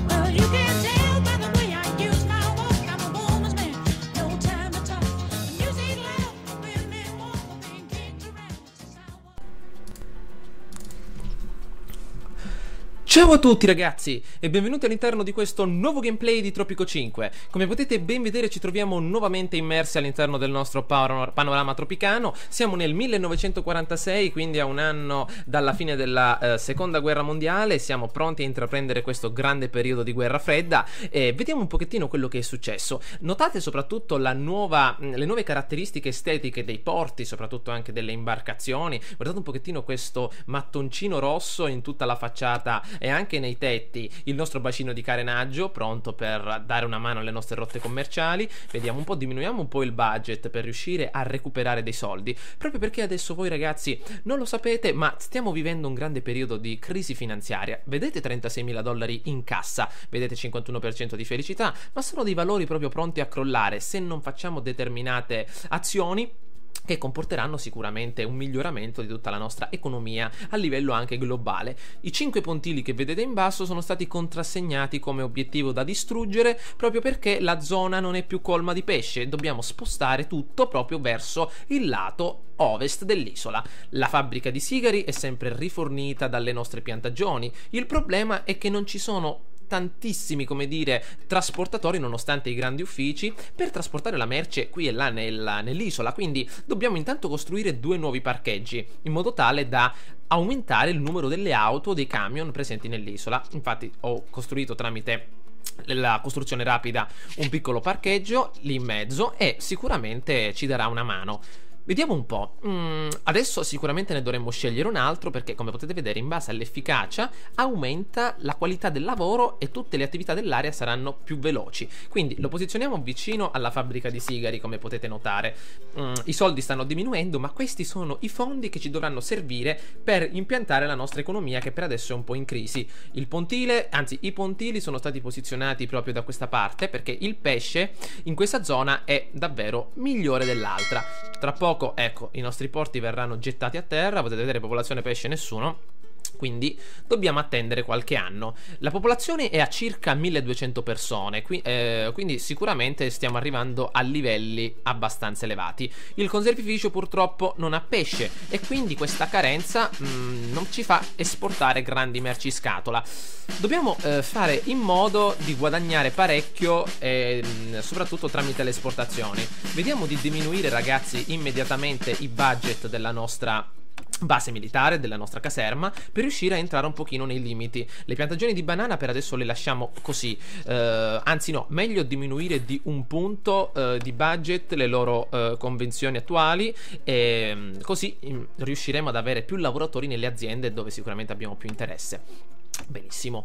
Well, you can tell by the way I use my walk. I'm a woman's man, no time to talk. The music loud, women walk, being kicked around. This is how I walk. Ciao a tutti ragazzi e benvenuti all'interno di questo nuovo gameplay di Tropico 5. Come potete ben vedere ci troviamo nuovamente immersi all'interno del nostro panorama tropicano. Siamo nel 1946, quindi a un anno dalla fine della seconda guerra mondiale. Siamo pronti a intraprendere questo grande periodo di guerra fredda e vediamo un pochettino quello che è successo. Notate soprattutto le nuove caratteristiche estetiche dei porti, soprattutto anche delle imbarcazioni. Guardate un pochettino questo mattoncino rosso in tutta la facciata e anche nei tetti, il nostro bacino di carenaggio pronto per dare una mano alle nostre rotte commerciali. Vediamo un po', diminuiamo un po' il budget per riuscire a recuperare dei soldi, proprio perché adesso voi ragazzi non lo sapete, ma stiamo vivendo un grande periodo di crisi finanziaria. Vedete 36.000 dollari in cassa, vedete 51% di felicità, ma sono dei valori proprio pronti a crollare se non facciamo determinate azioni che comporteranno sicuramente un miglioramento di tutta la nostra economia a livello anche globale. I 5 pontili che vedete in basso sono stati contrassegnati come obiettivo da distruggere proprio perché la zona non è più colma di pesce. Dobbiamo spostare tutto proprio verso il lato ovest dell'isola. La fabbrica di sigari è sempre rifornita dalle nostre piantagioni. Il problema è che non ci sono tantissimi, come dire, trasportatori nonostante i grandi uffici per trasportare la merce qui e là nell'isola, quindi dobbiamo intanto costruire 2 nuovi parcheggi in modo tale da aumentare il numero delle auto, dei camion presenti nell'isola. Infatti ho costruito tramite la costruzione rapida un piccolo parcheggio lì in mezzo e sicuramente ci darà una mano. Vediamo un po', adesso sicuramente ne dovremmo scegliere un altro perché come potete vedere in base all'efficacia aumenta la qualità del lavoro e tutte le attività dell'area saranno più veloci. Quindi lo posizioniamo vicino alla fabbrica di sigari, come potete notare. I soldi stanno diminuendo, ma questi sono i fondi che ci dovranno servire per impiantare la nostra economia che per adesso è un po' in crisi. I pontili sono stati posizionati proprio da questa parte perché il pesce in questa zona è davvero migliore dell'altra. Tra poco, ecco, i nostri porti verranno gettati a terra, potete vedere popolazione pesce nessuno, quindi dobbiamo attendere qualche anno. La popolazione è a circa 1200 persone, quindi sicuramente stiamo arrivando a livelli abbastanza elevati. Il conservificio purtroppo non ha pesce e quindi questa carenza non ci fa esportare grandi merci scatola. Dobbiamo fare in modo di guadagnare parecchio soprattutto tramite le esportazioni. Vediamo di diminuire ragazzi immediatamente i budget della nostra base militare, della nostra caserma, per riuscire a entrare un pochino nei limiti. Le piantagioni di banana per adesso le lasciamo così, anzi no, meglio diminuire di un punto di budget le loro convenzioni attuali e così riusciremo ad avere più lavoratori nelle aziende dove sicuramente abbiamo più interesse. Benissimo,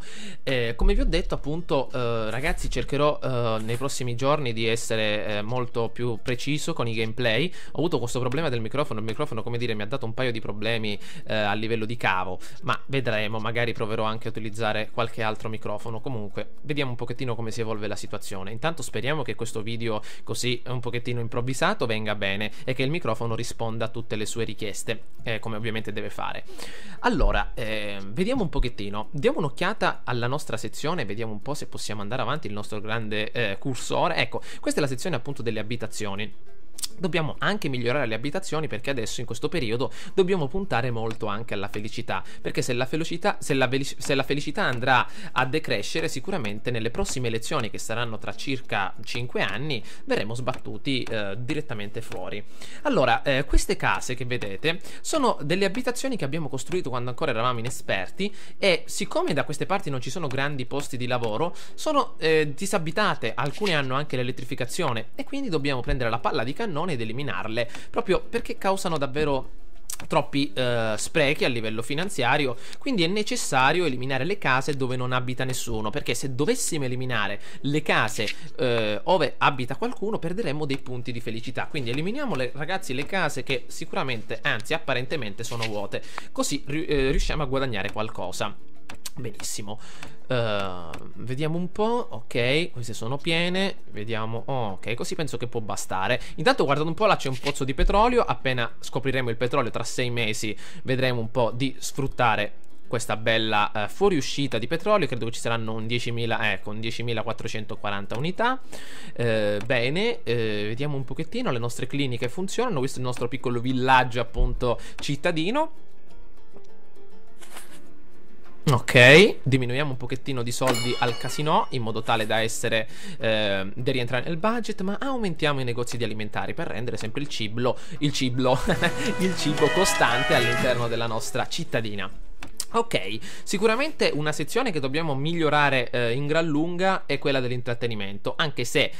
come vi ho detto appunto ragazzi cercherò nei prossimi giorni di essere molto più preciso con i gameplay. Ho avuto questo problema del microfono, il microfono come dire mi ha dato un paio di problemi a livello di cavo, ma vedremo, magari proverò anche a utilizzare qualche altro microfono. Comunque vediamo un pochettino come si evolve la situazione. Intanto speriamo che questo video così un pochettino improvvisato venga bene e che il microfono risponda a tutte le sue richieste come ovviamente deve fare. Allora vediamo un pochettino. Diamo un'occhiata alla nostra sezione, vediamo un po' se possiamo andare avanti il nostro grande cursore. Ecco, questa è la sezione appunto delle abitazioni. Dobbiamo anche migliorare le abitazioni perché adesso in questo periodo dobbiamo puntare molto anche alla felicità, perché se la felicità andrà a decrescere sicuramente nelle prossime elezioni che saranno tra circa 5 anni verremo sbattuti direttamente fuori. Allora queste case che vedete sono delle abitazioni che abbiamo costruito quando ancora eravamo inesperti e siccome da queste parti non ci sono grandi posti di lavoro sono disabitate, alcune hanno anche l'elettrificazione e quindi dobbiamo prendere la palla di cannone ed eliminarle proprio perché causano davvero troppi sprechi a livello finanziario, quindi è necessario eliminare le case dove non abita nessuno, perché se dovessimo eliminare le case dove abita qualcuno perderemmo dei punti di felicità. Quindi eliminiamo ragazzi le case che sicuramente, anzi apparentemente sono vuote, così riusciamo a guadagnare qualcosa. Benissimo, vediamo un po'. Ok, queste sono piene. Vediamo, ok, così penso che può bastare. Intanto guardate un po', là c'è un pozzo di petrolio. Appena scopriremo il petrolio tra 6 mesi vedremo un po' di sfruttare questa bella fuoriuscita di petrolio. Credo che ci saranno un 10.000, ecco, un 10.440 unità. Bene, vediamo un pochettino, le nostre cliniche funzionano, questo è il nostro piccolo villaggio appunto cittadino. Ok, diminuiamo un pochettino di soldi al casino in modo tale da essere da rientrare nel budget, ma aumentiamo i negozi di alimentari per rendere sempre il cibo il cibo costante all'interno della nostra cittadina. Ok, sicuramente una sezione che dobbiamo migliorare in gran lunga è quella dell'intrattenimento, anche se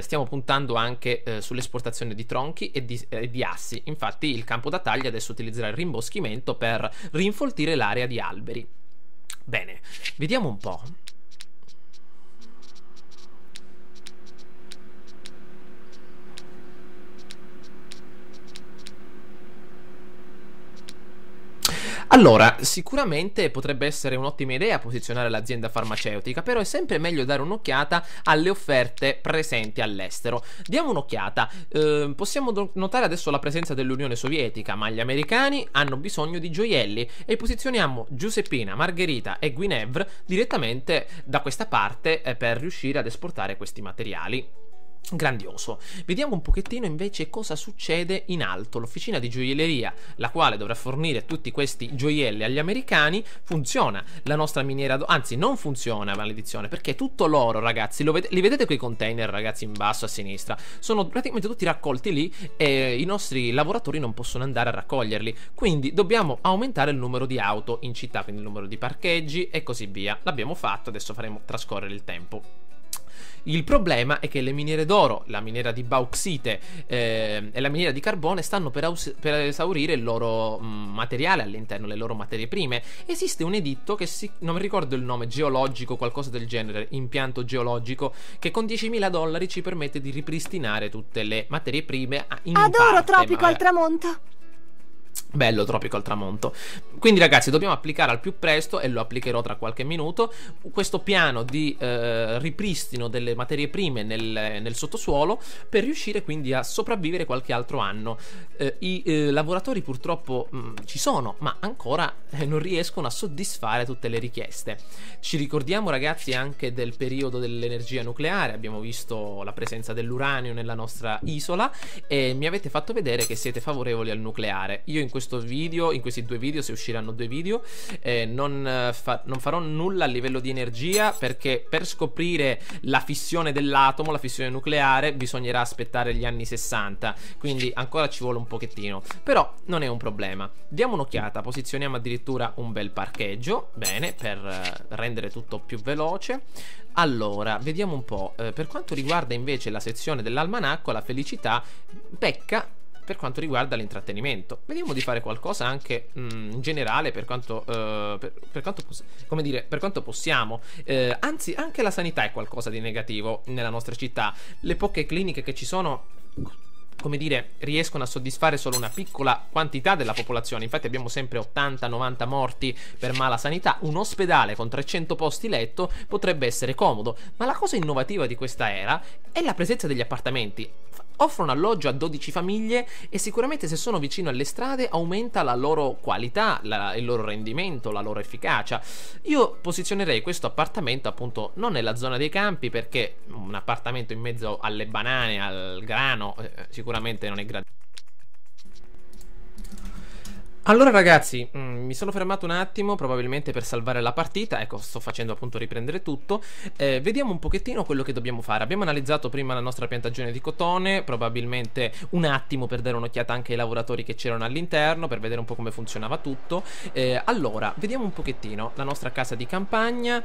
stiamo puntando anche sull'esportazione di tronchi e di assi. Infatti il campo da taglia adesso utilizzerà il rimboschimento per rinfoltire l'area di alberi. Bene, vediamo un po'. Allora, sicuramente potrebbe essere un'ottima idea posizionare l'azienda farmaceutica, però è sempre meglio dare un'occhiata alle offerte presenti all'estero. Diamo un'occhiata. Possiamo notare adesso la presenza dell'Unione Sovietica, ma gli americani hanno bisogno di gioielli e posizioniamo Giuseppina, Margherita e Guinevere direttamente da questa parte per riuscire ad esportare questi materiali. Grandioso. Vediamo un pochettino invece cosa succede in alto. L'officina di gioielleria, la quale dovrà fornire tutti questi gioielli agli americani, funziona. La nostra miniera anzi non funziona, maledizione, perché tutto l'oro, ragazzi, li vedete quei container, ragazzi, in basso a sinistra, sono praticamente tutti raccolti lì e i nostri lavoratori non possono andare a raccoglierli, quindi dobbiamo aumentare il numero di auto in città, quindi il numero di parcheggi e così via. L'abbiamo fatto, adesso faremo trascorrere il tempo. Il problema è che le miniere d'oro, la miniera di bauxite e la miniera di carbone stanno per esaurire il loro materiale all'interno, le loro materie prime. Esiste un editto che non mi ricordo il nome, geologico, qualcosa del genere, impianto geologico, che con $10.000 ci permette di ripristinare tutte le materie prime in Adoro parte, Tropico al tramonto. Bello Tropico al tramonto. Quindi ragazzi dobbiamo applicare al più presto, e lo applicherò tra qualche minuto, questo piano di ripristino delle materie prime nel sottosuolo, per riuscire quindi a sopravvivere qualche altro anno. I lavoratori purtroppo ci sono, ma ancora non riescono a soddisfare tutte le richieste. Ci ricordiamo ragazzi anche del periodo dell'energia nucleare, abbiamo visto la presenza dell'uranio nella nostra isola e mi avete fatto vedere che siete favorevoli al nucleare. Io in questo video, in questi due video, se usciranno due video, non farò nulla a livello di energia, perché per scoprire la fissione dell'atomo, la fissione nucleare, bisognerà aspettare gli anni 60, quindi ancora ci vuole un pochettino, però non è un problema. Diamo un'occhiata, posizioniamo addirittura un bel parcheggio, bene, per rendere tutto più veloce. Allora, vediamo un po', per quanto riguarda invece la sezione dell'almanacco, la felicità pecca per quanto riguarda l'intrattenimento. Vediamo di fare qualcosa anche in generale per quanto, come dire, per quanto possiamo. Anzi, anche la sanità è qualcosa di negativo nella nostra città. Le poche cliniche che ci sono, come dire, riescono a soddisfare solo una piccola quantità della popolazione. Infatti abbiamo sempre 80-90 morti per mala sanità. Un ospedale con 300 posti letto potrebbe essere comodo, ma la cosa innovativa di questa era è la presenza degli appartamenti. Offrono alloggio a 12 famiglie e sicuramente se sono vicino alle strade aumenta la loro qualità, il loro rendimento, la loro efficacia. Io posizionerei questo appartamento appunto non nella zona dei campi, perché un appartamento in mezzo alle banane, al grano, sicuramente non è gradito. Allora ragazzi, mi sono fermato un attimo probabilmente per salvare la partita, ecco, sto facendo appunto riprendere tutto. Vediamo un pochettino quello che dobbiamo fare. Abbiamo analizzato prima la nostra piantagione di cotone, probabilmente un attimo per dare un'occhiata anche ai lavoratori che c'erano all'interno, per vedere un po' come funzionava tutto. Allora, vediamo un pochettino la nostra casa di campagna.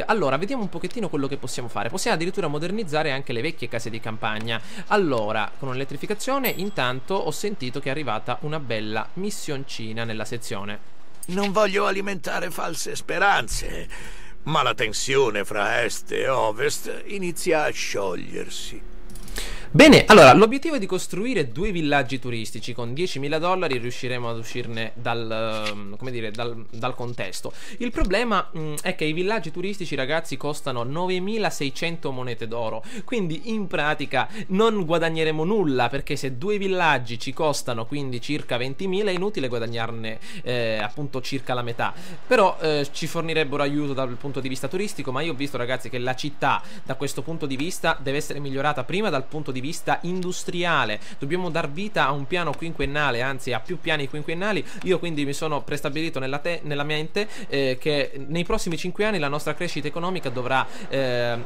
Allora, vediamo un pochettino quello che possiamo fare. Possiamo addirittura modernizzare anche le vecchie case di campagna. Allora, con l'elettrificazione intanto ho sentito che è arrivata una bella missioncina nella sezione. Non voglio alimentare false speranze, ma la tensione fra est e ovest inizia a sciogliersi. Bene, allora l'obiettivo è di costruire 2 villaggi turistici con $10.000. Riusciremo ad uscirne dal contesto. Il problema è che i villaggi turistici, ragazzi, costano 9.600 monete d'oro, quindi in pratica non guadagneremo nulla, perché se 2 villaggi ci costano quindi circa 20.000 è inutile guadagnarne appunto circa la metà. Però ci fornirebbero aiuto dal punto di vista turistico, ma io ho visto, ragazzi, che la città da questo punto di vista deve essere migliorata prima dal punto di vista industriale. Dobbiamo dar vita a un piano quinquennale, anzi a più piani quinquennali. Io quindi mi sono prestabilito nella mente che nei prossimi 5 anni la nostra crescita economica dovrà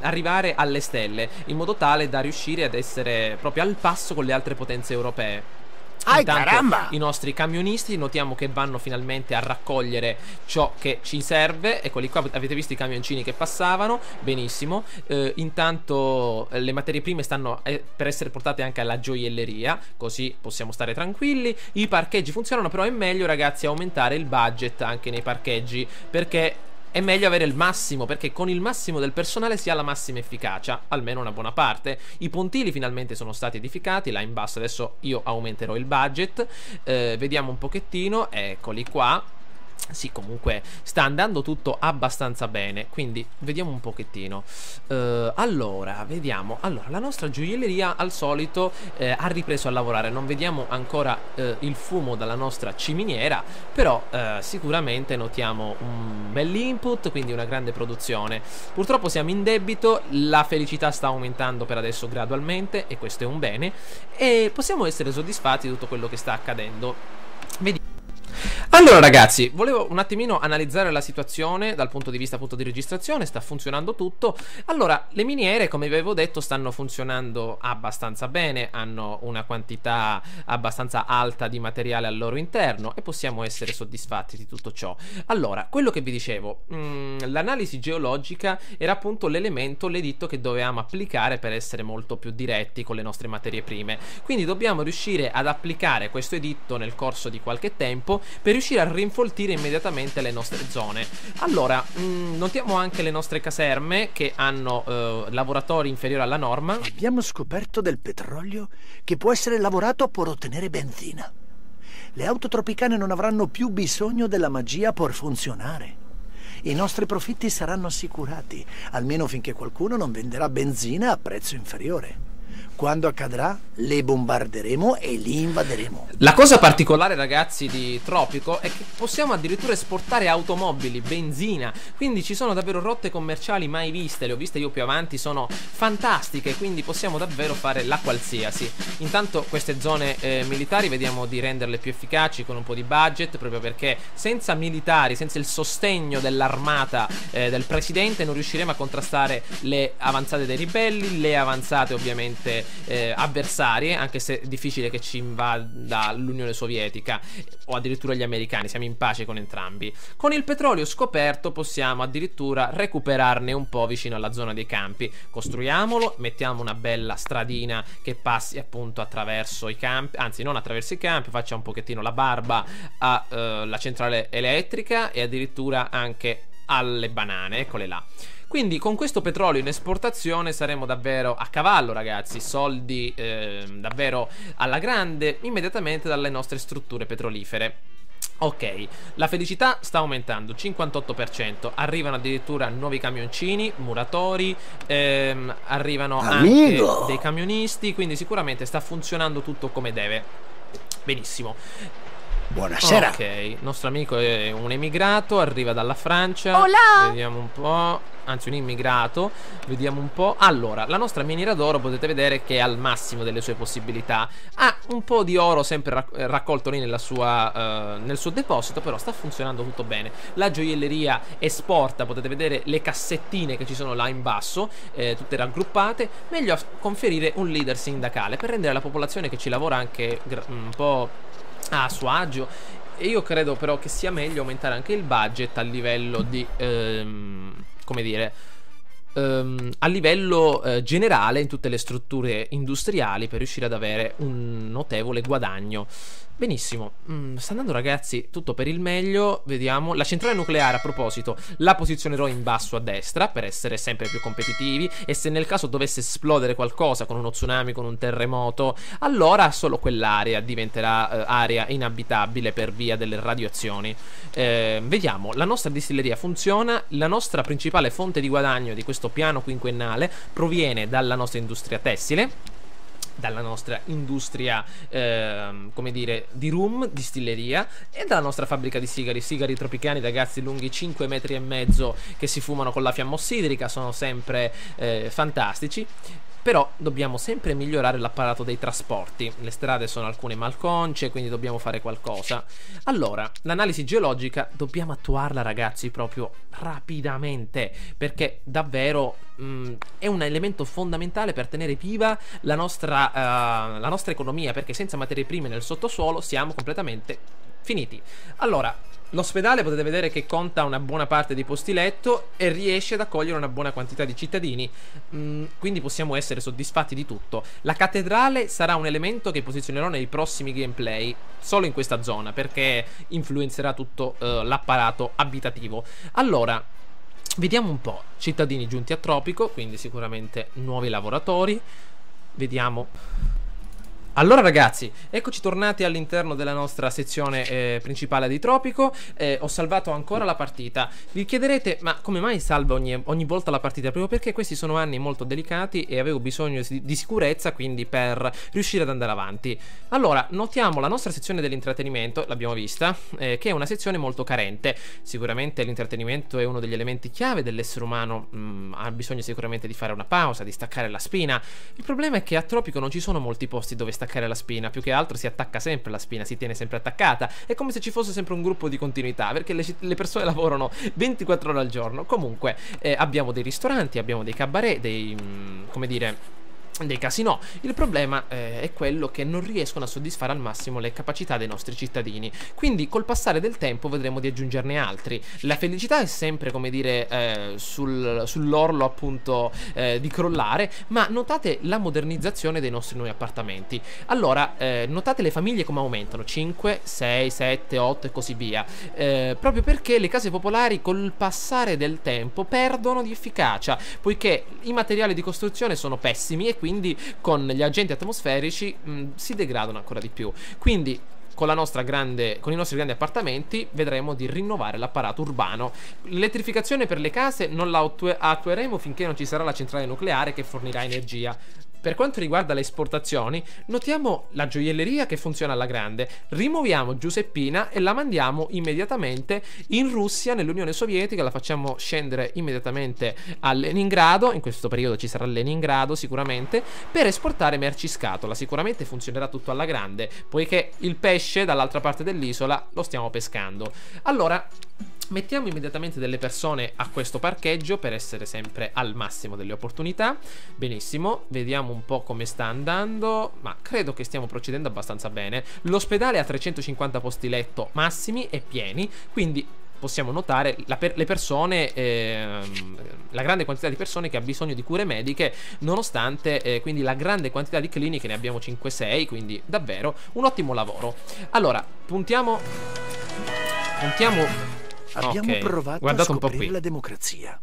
arrivare alle stelle, in modo tale da riuscire ad essere proprio al passo con le altre potenze europee. Intanto caramba! i nostri camionisti notiamo che vanno finalmente a raccogliere ciò che ci serve. Eccoli qua, avete visto i camioncini che passavano, benissimo. Intanto le materie prime stanno per essere portate anche alla gioielleria, così possiamo stare tranquilli. I parcheggi funzionano, però è meglio, ragazzi, aumentare il budget anche nei parcheggi, perché è meglio avere il massimo, perché con il massimo del personale si ha la massima efficacia, almeno una buona parte. I pontili finalmente sono stati edificati là in basso. Adesso io aumenterò il budget. Vediamo un pochettino, eccoli qua. Sì, comunque sta andando tutto abbastanza bene, quindi vediamo un pochettino. Allora, vediamo. Allora, la nostra gioielleria al solito ha ripreso a lavorare. Non vediamo ancora il fumo dalla nostra ciminiera, però sicuramente notiamo un bell'input, quindi una grande produzione. Purtroppo siamo in debito, la felicità sta aumentando per adesso gradualmente, e questo è un bene, e possiamo essere soddisfatti di tutto quello che sta accadendo. Vediamo. Allora, ragazzi, volevo un attimino analizzare la situazione dal punto di vista appunto di registrazione. Sta funzionando tutto. Allora, le miniere, come vi avevo detto, stanno funzionando abbastanza bene, hanno una quantità abbastanza alta di materiale al loro interno, e possiamo essere soddisfatti di tutto ciò. Allora, quello che vi dicevo, l'analisi geologica era appunto l'elemento, l'editto che dovevamo applicare per essere molto più diretti con le nostre materie prime. Quindi dobbiamo riuscire ad applicare questo editto nel corso di qualche tempo, per riuscire a rinfoltire immediatamente le nostre zone. Allora, notiamo anche le nostre caserme che hanno lavoratori inferiori alla norma. Abbiamo scoperto del petrolio che può essere lavorato per ottenere benzina. Le auto tropicane non avranno più bisogno della magia per funzionare. I nostri profitti saranno assicurati, almeno finché qualcuno non venderà benzina a prezzo inferiore. Quando accadrà, le bombarderemo e li invaderemo. La cosa particolare, ragazzi, di Tropico è che possiamo addirittura esportare automobili, benzina. Quindi ci sono davvero rotte commerciali mai viste. Le ho viste io più avanti, sono fantastiche. Quindi possiamo davvero fare la qualsiasi. Intanto queste zone militari vediamo di renderle più efficaci con un po' di budget, proprio perché senza militari, senza il sostegno dell'armata del presidente, non riusciremo a contrastare le avanzate dei ribelli, le avanzate ovviamente avversarie, anche se è difficile che ci invada l'Unione Sovietica o addirittura gli americani. Siamo in pace con entrambi. Con il petrolio scoperto possiamo addirittura recuperarne un po' vicino alla zona dei campi. Costruiamolo, mettiamo una bella stradina che passi appunto attraverso i campi, anzi non attraverso i campi, faccia un pochettino la barba alla centrale elettrica e addirittura anche alle banane, eccole là. Quindi con questo petrolio in esportazione saremo davvero a cavallo, ragazzi. Soldi davvero alla grande immediatamente dalle nostre strutture petrolifere. Ok, la felicità sta aumentando, 58%. Arrivano addirittura nuovi camioncini, muratori, arrivano anche dei camionisti. Quindi sicuramente sta funzionando tutto come deve. Benissimo. Buonasera. Ok, il nostro amico è un emigrato, arriva dalla Francia. Hola. Vediamo un po'. Anzi, un immigrato. Vediamo un po'. Allora, la nostra miniera d'oro potete vedere che è al massimo delle sue possibilità. Ha un po' di oro sempre raccolto lì nel suo deposito, però sta funzionando tutto bene. La gioielleria esporta, potete vedere le cassettine che ci sono là in basso, tutte raggruppate. Meglio conferire un leader sindacale per rendere la popolazione che ci lavora anche un po' a suo agio. E io credo però che sia meglio aumentare anche il budget a livello di come dire, a livello generale in tutte le strutture industriali per riuscire ad avere un notevole guadagno. Benissimo, sta andando ragazzi tutto per il meglio. Vediamo, la centrale nucleare, a proposito, la posizionerò in basso a destra per essere sempre più competitivi, e se nel caso dovesse esplodere qualcosa con uno tsunami, con un terremoto, allora solo quell'area diventerà area inabitabile per via delle radiazioni. Vediamo, la nostra distilleria funziona, la nostra principale fonte di guadagno di questo piano quinquennale proviene dalla nostra industria tessile, dalla nostra industria come dire di rum, distilleria, e dalla nostra fabbrica di sigari tropicani, ragazzi, lunghi 5 metri e mezzo, che si fumano con la fiamma ossidrica, sono sempre fantastici. Però dobbiamo sempre migliorare l'apparato dei trasporti. Le strade sono alcune malconce, quindi dobbiamo fare qualcosa. Allora, l'analisi geologica dobbiamo attuarla, ragazzi, proprio rapidamente, perché davvero è un elemento fondamentale per tenere viva la nostra economia, perché senza materie prime nel sottosuolo siamo completamente finiti. Allora, l'ospedale potete vedere che conta una buona parte di posti letto e riesce ad accogliere una buona quantità di cittadini, quindi possiamo essere soddisfatti di tutto. La cattedrale sarà un elemento che posizionerò nei prossimi gameplay, solo in questa zona, perché influenzerà tutto l'apparato abitativo. Allora, vediamo un po'. Cittadini giunti a Tropico, quindi sicuramente nuovi lavoratori. Vediamo. Allora ragazzi, eccoci tornati all'interno della nostra sezione principale di Tropico. Ho salvato ancora la partita. Vi chiederete, ma come mai salvo ogni volta la partita? Proprio perché questi sono anni molto delicati e avevo bisogno di sicurezza, quindi per riuscire ad andare avanti. Allora, notiamo la nostra sezione dell'intrattenimento, l'abbiamo vista, che è una sezione molto carente. Sicuramente l'intrattenimento è uno degli elementi chiave dell'essere umano, ha bisogno sicuramente di fare una pausa, di staccare la spina. Il problema è che a Tropico non ci sono molti posti dove staccare la spina, più che altro si attacca sempre la spina, si tiene sempre attaccata, è come se ci fosse sempre un gruppo di continuità, perché le persone lavorano 24 ore al giorno. Comunque abbiamo dei ristoranti, abbiamo dei cabaret, come dire, dei casinò. Il problema è quello che non riescono a soddisfare al massimo le capacità dei nostri cittadini, quindi col passare del tempo vedremo di aggiungerne altri. La felicità è sempre, come dire, sull'orlo appunto di crollare, ma notate la modernizzazione dei nostri nuovi appartamenti. Allora, notate le famiglie come aumentano, 5, 6, 7, 8 e così via, proprio perché le case popolari col passare del tempo perdono di efficacia, poiché i materiali di costruzione sono pessimi e quindi con gli agenti atmosferici si degradano ancora di più. Quindi con i nostri grandi appartamenti vedremo di rinnovare l'apparato urbano. L'elettrificazione per le case non la attueremo finché non ci sarà la centrale nucleare che fornirà energia. Per quanto riguarda le esportazioni, notiamo la gioielleria che funziona alla grande. Rimuoviamo Giuseppina e la mandiamo immediatamente in Russia, nell'Unione Sovietica. La facciamo scendere immediatamente a Leningrado. In questo periodo ci sarà Leningrado sicuramente, per esportare merci scatola. Sicuramente funzionerà tutto alla grande, poiché il pesce dall'altra parte dell'isola lo stiamo pescando. Allora, mettiamo immediatamente delle persone a questo parcheggio per essere sempre al massimo delle opportunità. Benissimo, vediamo un po' come sta andando, ma credo che stiamo procedendo abbastanza bene. L'ospedale ha 350 posti letto massimi e pieni, quindi possiamo notare le persone, la grande quantità di persone che ha bisogno di cure mediche, nonostante quindi la grande quantità di cliniche, ne abbiamo 5-6, quindi davvero un ottimo lavoro. Allora, puntiamo. Abbiamo provato guardate a un po' scoprire qui. la democrazia,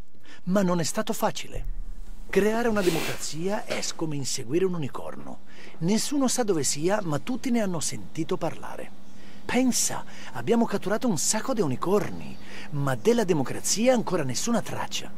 ma non è stato facile. Creare una democrazia è come inseguire un unicorno. Nessuno sa dove sia, ma tutti ne hanno sentito parlare. Pensa, abbiamo catturato un sacco di unicorni, ma della democrazia ancora nessuna traccia.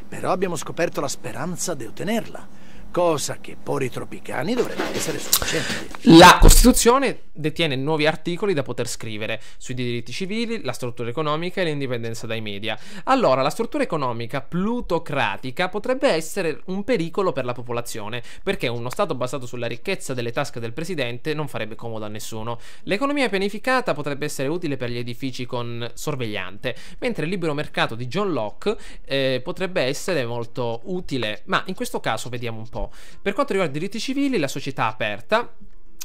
Però abbiamo scoperto la speranza di ottenerla, cosa che per i tropicani dovrebbe essere sufficiente. La Costituzione detiene nuovi articoli da poter scrivere sui diritti civili, la struttura economica e l'indipendenza dai media. Allora, la struttura economica plutocratica potrebbe essere un pericolo per la popolazione, perché uno Stato basato sulla ricchezza delle tasche del presidente non farebbe comodo a nessuno. L'economia pianificata potrebbe essere utile per gli edifici con sorvegliante, mentre il libero mercato di John Locke potrebbe essere molto utile, ma in questo caso vediamo un po'. Per quanto riguarda i diritti civili, la società aperta,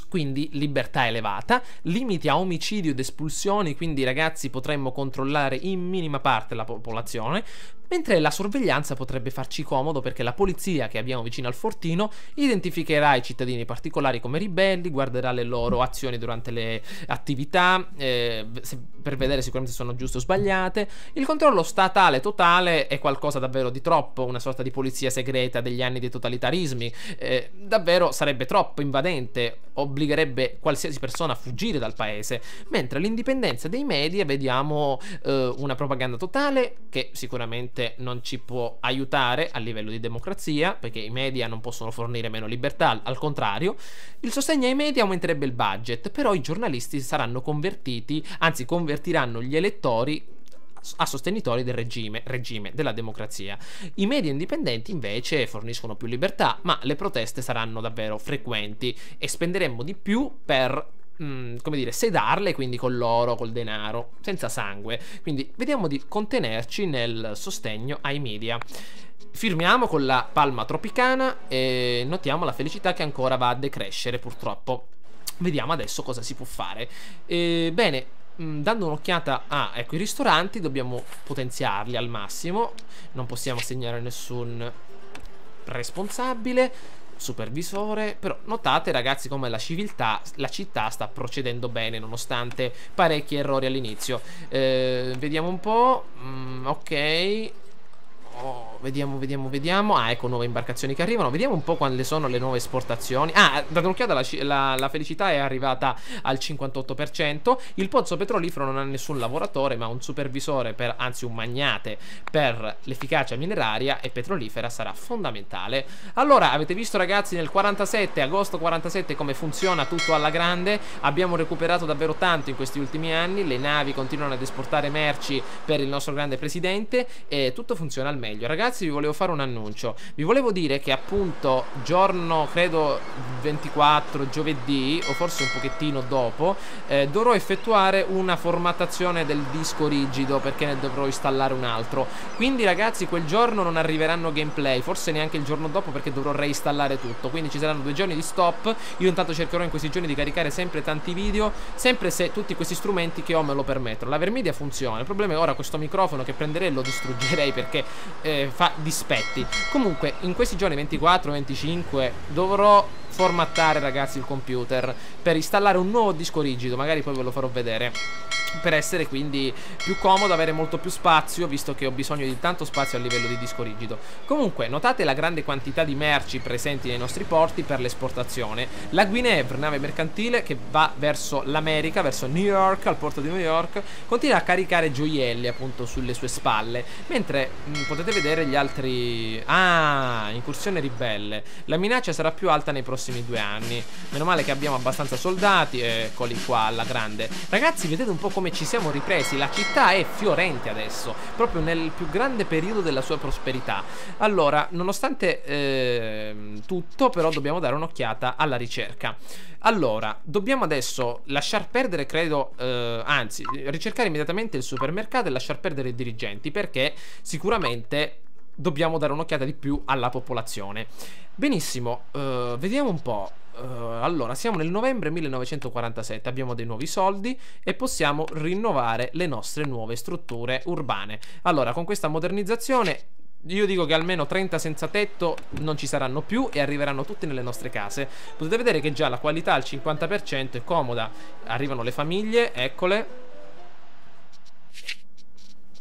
quindi libertà elevata, limiti a omicidio ed espulsioni, quindi ragazzi potremmo controllare in minima parte la popolazione. Mentre la sorveglianza potrebbe farci comodo perché la polizia che abbiamo vicino al fortino identificherà i cittadini particolari come ribelli, guarderà le loro azioni durante le attività per vedere sicuramente se sono giuste o sbagliate. Il controllo statale totale è qualcosa davvero di troppo, una sorta di polizia segreta degli anni dei totalitarismi, davvero sarebbe troppo invadente, obbligherebbe qualsiasi persona a fuggire dal paese, mentre l'indipendenza dei media vediamo una propaganda totale che sicuramente non ci può aiutare a livello di democrazia, perché i media non possono fornire meno libertà, al contrario. Il sostegno ai media aumenterebbe il budget, però i giornalisti saranno convertiti, anzi convertiranno gli elettori a sostenitori del regime della democrazia. I media indipendenti invece forniscono più libertà, ma le proteste saranno davvero frequenti e spenderemmo di più per come dire, sedarle, quindi con l'oro, col denaro, senza sangue. Quindi vediamo di contenerci nel sostegno ai media. Firmiamo con la palma tropicana e notiamo la felicità che ancora va a decrescere, purtroppo. Vediamo adesso cosa si può fare. Bene, dando un'occhiata a, ecco, i ristoranti, dobbiamo potenziarli al massimo. Non possiamo assegnare nessun responsabile, supervisore, però notate ragazzi come la civiltà, la città sta procedendo bene nonostante parecchi errori all'inizio. Vediamo un po'. Ok. Vediamo. Ah, ecco nuove imbarcazioni che arrivano. Vediamo un po' quali sono le nuove esportazioni. Ah, date un'occhiata, la felicità è arrivata al 58%. Il pozzo petrolifero non ha nessun lavoratore, ma un supervisore, anzi un magnate per l'efficacia mineraria e petrolifera sarà fondamentale. Allora, avete visto ragazzi nel 47, agosto 47, come funziona tutto alla grande. Abbiamo recuperato davvero tanto in questi ultimi anni. Le navi continuano ad esportare merci per il nostro grande presidente e tutto funziona al meglio. Ragazzi, vi volevo fare un annuncio. Vi volevo dire che appunto giorno, credo 24, giovedì, o forse un pochettino dopo, dovrò effettuare una formattazione del disco rigido perché ne dovrò installare un altro. Quindi ragazzi, quel giorno non arriveranno gameplay, forse neanche il giorno dopo, perché dovrò reinstallare tutto. Quindi ci saranno 2 giorni di stop. Io intanto cercherò in questi giorni di caricare sempre tanti video, sempre se tutti questi strumenti che ho me lo permettono. La Vermedia funziona, il problema è ora questo microfono che prenderei e lo distruggerei perché fa dispetti. Comunque in questi giorni 24-25 dovrò formattare ragazzi il computer per installare un nuovo disco rigido, magari poi ve lo farò vedere, per essere quindi più comodo, avere molto più spazio, visto che ho bisogno di tanto spazio a livello di disco rigido. Comunque notate la grande quantità di merci presenti nei nostri porti per l'esportazione. La Guinevere, nave mercantile che va verso l'America, verso New York, al porto di New York, continua a caricare gioielli appunto sulle sue spalle, mentre potete vedere gli altri. Ah, incursione ribelle. La minaccia sarà più alta nei prossimi 2 anni. Meno male che abbiamo abbastanza soldati, eccoli qua alla grande. Ragazzi, vedete un po' come ci siamo ripresi. La città è fiorente adesso, proprio nel più grande periodo della sua prosperità. Allora, nonostante tutto, però dobbiamo dare un'occhiata alla ricerca. Allora, dobbiamo adesso lasciar perdere, credo, anzi, ricercare immediatamente il supermercato e lasciar perdere i dirigenti, perché sicuramente dobbiamo dare un'occhiata di più alla popolazione. Benissimo, vediamo un po'. Allora, siamo nel novembre 1947, abbiamo dei nuovi soldi e possiamo rinnovare le nostre nuove strutture urbane. Allora, con questa modernizzazione io dico che almeno 30 senza tetto non ci saranno più e arriveranno tutti nelle nostre case. Potete vedere che già la qualità al 50% è comoda. Arrivano le famiglie, eccole.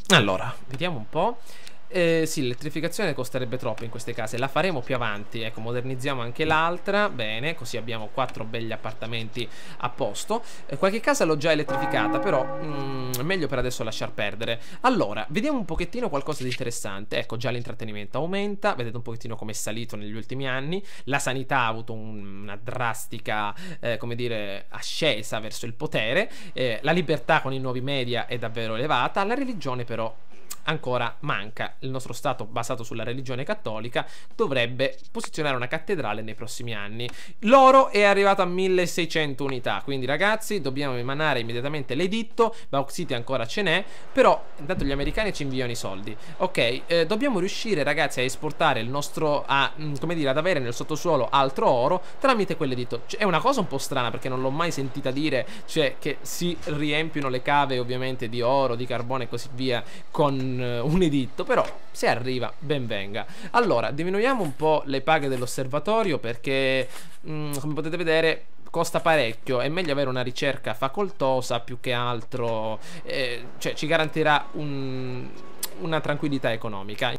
Allora, vediamo un po'. Sì, l'elettrificazione costerebbe troppo in queste case. La faremo più avanti. Ecco, modernizziamo anche l'altra. Bene, così abbiamo 4 belli appartamenti a posto. Qualche casa l'ho già elettrificata, però meglio per adesso lasciar perdere. Allora, vediamo un pochettino qualcosa di interessante. Ecco, già l'intrattenimento aumenta. Vedete un pochettino come è salito negli ultimi anni. La sanità ha avuto una drastica, come dire, ascesa verso il potere. La libertà con i nuovi media è davvero elevata. La religione però ancora manca. Il nostro stato, basato sulla religione cattolica, dovrebbe posizionare una cattedrale nei prossimi anni. L'oro è arrivato a 1600 unità, quindi ragazzi dobbiamo emanare immediatamente l'editto. Bauxite ancora ce n'è, però intanto gli americani ci inviano i soldi. Ok, dobbiamo riuscire ragazzi a esportare il nostro, come dire, ad avere nel sottosuolo altro oro tramite quell'editto. È una cosa un po' strana perché non l'ho mai sentita dire, cioè che si riempiono le cave ovviamente di oro, di carbone e così via con un editto, però se arriva ben venga. Allora, diminuiamo un po' le paghe dell'osservatorio perché come potete vedere costa parecchio. È meglio avere una ricerca facoltosa più che altro, cioè ci garantirà una tranquillità economica.